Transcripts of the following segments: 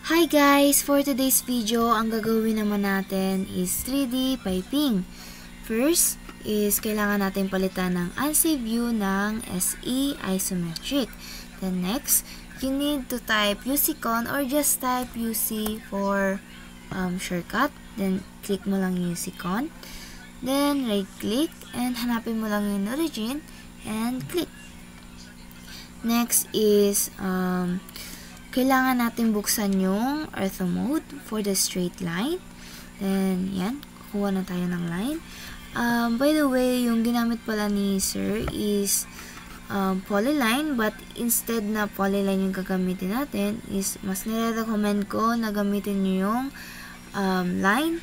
Hi guys! For today's video, ang gagawin naman natin is 3D piping. First is kailangan natin palitan ng unsafe view ng SE isometric. Then next, you need to type UCCon or just type UC for shortcut. Then click mo lang UCCon. Then right click and hanapin mo lang yung origin and click. Next is kailangan natin buksan yung ortho mode for the straight line. Then, yan. Kukuha na tayo ng line. By the way, yung ginamit pala ni Sir is polyline. But instead na polyline yung gagamitin natin, is mas nire-recommend ko na gamitin nyo yung line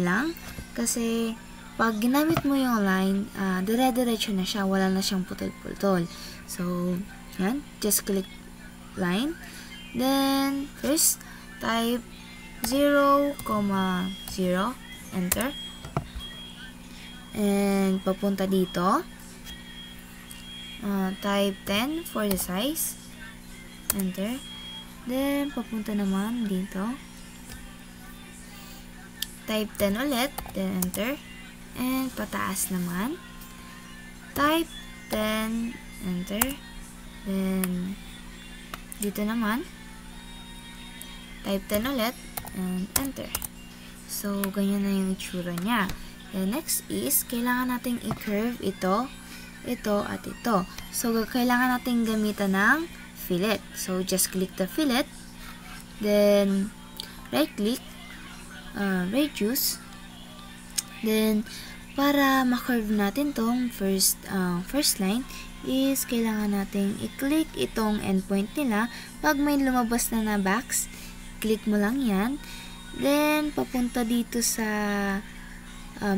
lang. Kasi, pag ginamit mo yung line, dire-diretso na siya. Wala na siyang putol-putol. So, yan. Just click line. Then, first, type 0, 0, enter. And, papunta dito. Type 10 for the size. Enter. Then, papunta naman dito. Type 10 ulit. Then, enter. And, pataas naman. Type 10, enter. Then, dito naman, type 10 ulit, and enter. So, ganyan na yung itsura niya. Then, next is, kailangan nating i-curve ito, at ito. So, kailangan nating gamitan ng fillet. So, just click the fillet. Then, right-click, reduce. Then, para ma-curve natin tong first line, is kailangan nating i-click itong endpoint nila. Pag may lumabas na box, click mo lang yan. Then, papunta dito sa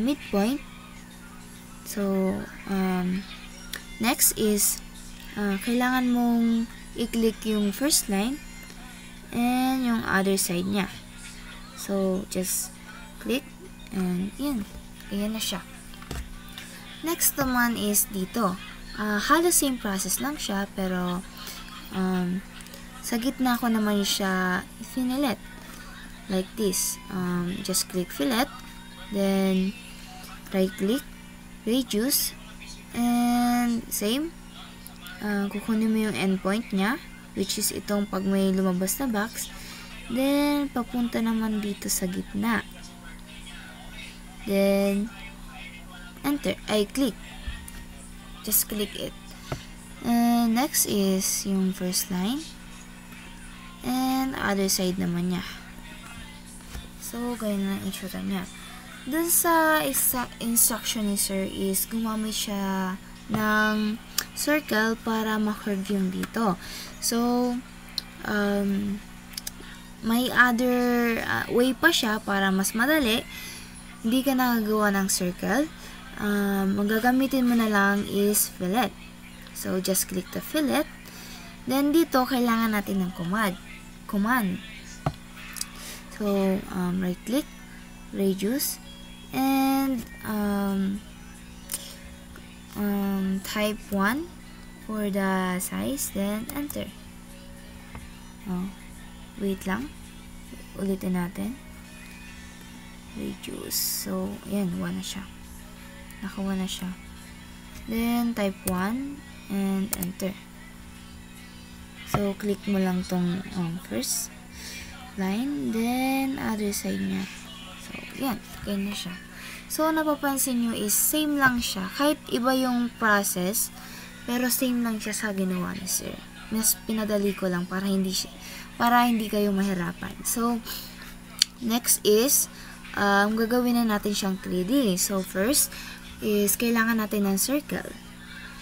midpoint. So, next is, kailangan mong i-click yung first line and yung other side niya. So, just click and yan. Ayan na siya. Next naman is dito. Halos same process lang siya, pero sa gitna ko naman siya finilet. Like this. Just click fillet. Then, right click. Reduce. And, same. Kukunin mo yung endpoint niya, which is itong pag may lumabas na box. Then, papunta naman dito sa gitna. Then, enter. Click. Just click it. And next is yung first line. And other side naman niya. So, ganyan na itsura niya. Dun sa instruction ni Sir is gumamit siya ng circle para ma-curve yung dito. So, may other way pa siya para mas madali. Hindi ka nagagawa ng circle. Magagamitin mo na lang is fillet. So, just click the fillet. Then, dito, kailangan natin ng command. So, right-click, reduce, and type 1 for the size, then enter. Wait lang. Ulitin natin. Reduce. So, yan, 1 na siya. Naka-1 na siya. Then, type 1 and enter. So, click mo lang tong first line, then other side niya. So, yan. Ganyan na siya. So, napapansin nyo is same lang siya. Kahit iba yung process, pero same lang siya sa ginawa ni Sir. Mas pinadali ko lang para hindi kayo mahirapan. So, next is, gagawin na natin siyang 3D. So, first is kailangan natin ng circle.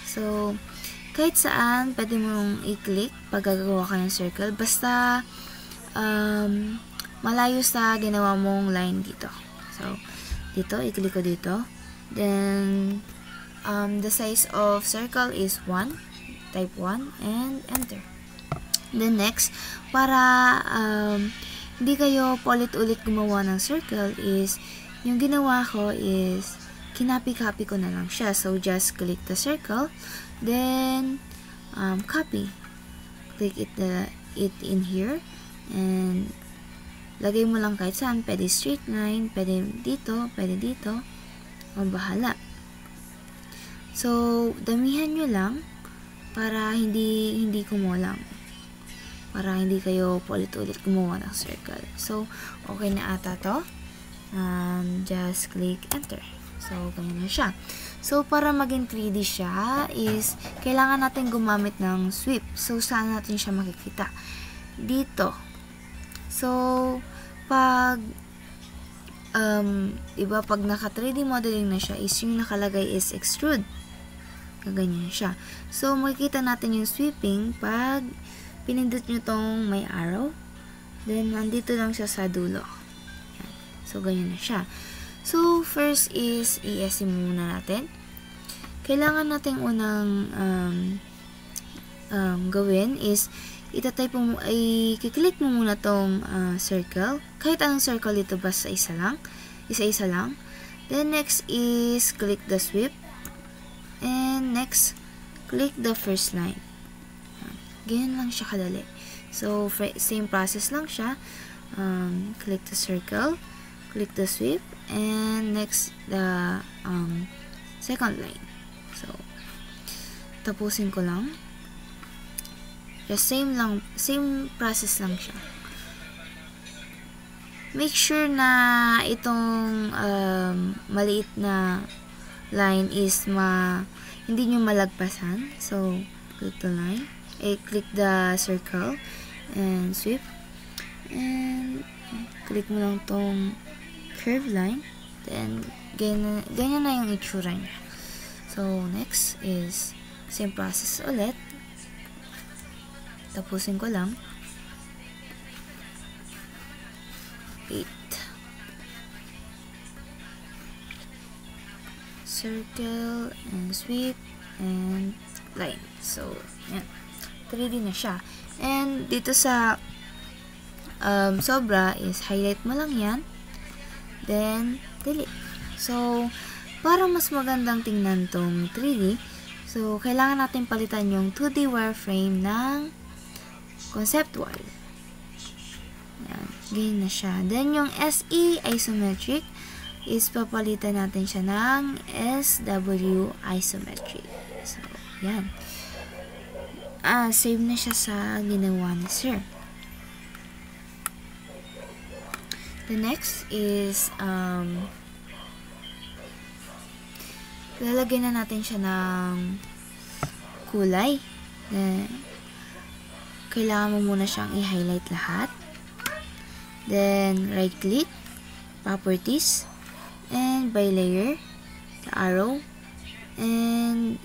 So, kahit saan, pwede mong i-click pag gagawa ka ng circle. Basta, malayo sa ginawa mong line dito. So, dito, i-click ko dito. Then, the size of circle is 1. Type 1 and enter. Then, next, para hindi kayo paulit-ulit gumawa ng circle is, yung ginawa ko is, kinopy-copy ko na lang siya. So, just click the circle. Then, copy. Click it in here. And lagay mo lang kahit saan. Pwede straight line, pwede dito, o bahala. So, damihan nyo lang para hindi kumulang. Para hindi kayo paulit-ulit gumawa ng circle. So, okay na ata to. Just click enter. So, ganyan na siya. So, para maging 3D siya is kailangan natin gumamit ng sweep. So, saan natin siya makikita? Dito. So, pag diba, pag naka 3D modeling na siya, is yung nakalagay is extrude. Ganyan siya. So, makikita natin yung sweeping pag pinindot nyo tong may arrow. Then, nandito lang siya sa dulo. Yan. So, ganyan na siya. So, first is i-ESC muna natin. Kailangan natin unang gawin is i-click mo muna tong circle. Kahit anong circle dito, basta isa lang. Isa-isa lang. Then, next is click the sweep. And next, click the first line. Ganyan lang siya kadali. So, same process lang siya. Click the circle. Click the sweep. And next, the second line. So, tapusin ko lang. Just same process lang siya. Make sure na itong maliit na line is hindi nyo malagpasan. So, click the line. Click the circle and sweep. And click mo lang tong curve line. Then, ganyan na yung itsura niya. So, next is same process ulit. Tapusin ko lang. 8. Circle and sweep and line. So, yan. 3D na siya. And dito sa sobra is highlight mo lang yan. Then, delete. So, para mas magandang tingnan tong 3D, so, kailangan natin palitan yung 2D wireframe ng conceptual. Yan. Ganyan na siya. Then, yung SE isometric is papalitan natin siya ng SW isometric. So, yan. Save na siya sa ginawa ni Sir. The next is lalagyan na natin siya ng kulay. Kailangan mo muna siyang i-highlight lahat. Then, right-click, properties, and by layer, the arrow, and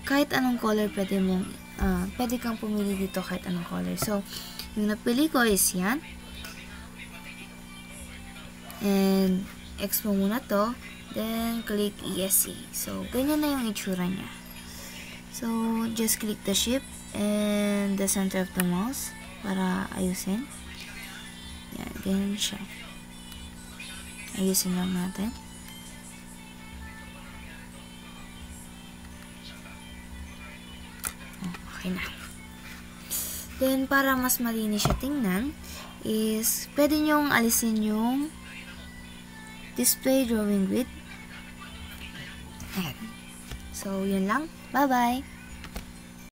kahit anong color pwede kang pumili dito kahit anong color. So, yung napili ko is yan. And, X mo muna to. Then, click ESC. So, ganyan na yung itsura niya. So, just click the ship and the center of the mouse para ayusin. Yan, ganyan siya. Ayusin lang natin. Okay na. Then, para mas malinis siya tingnan, is pwede nyong alisin yung display drawing grid. Ayan. So, yun lang. Bye-bye!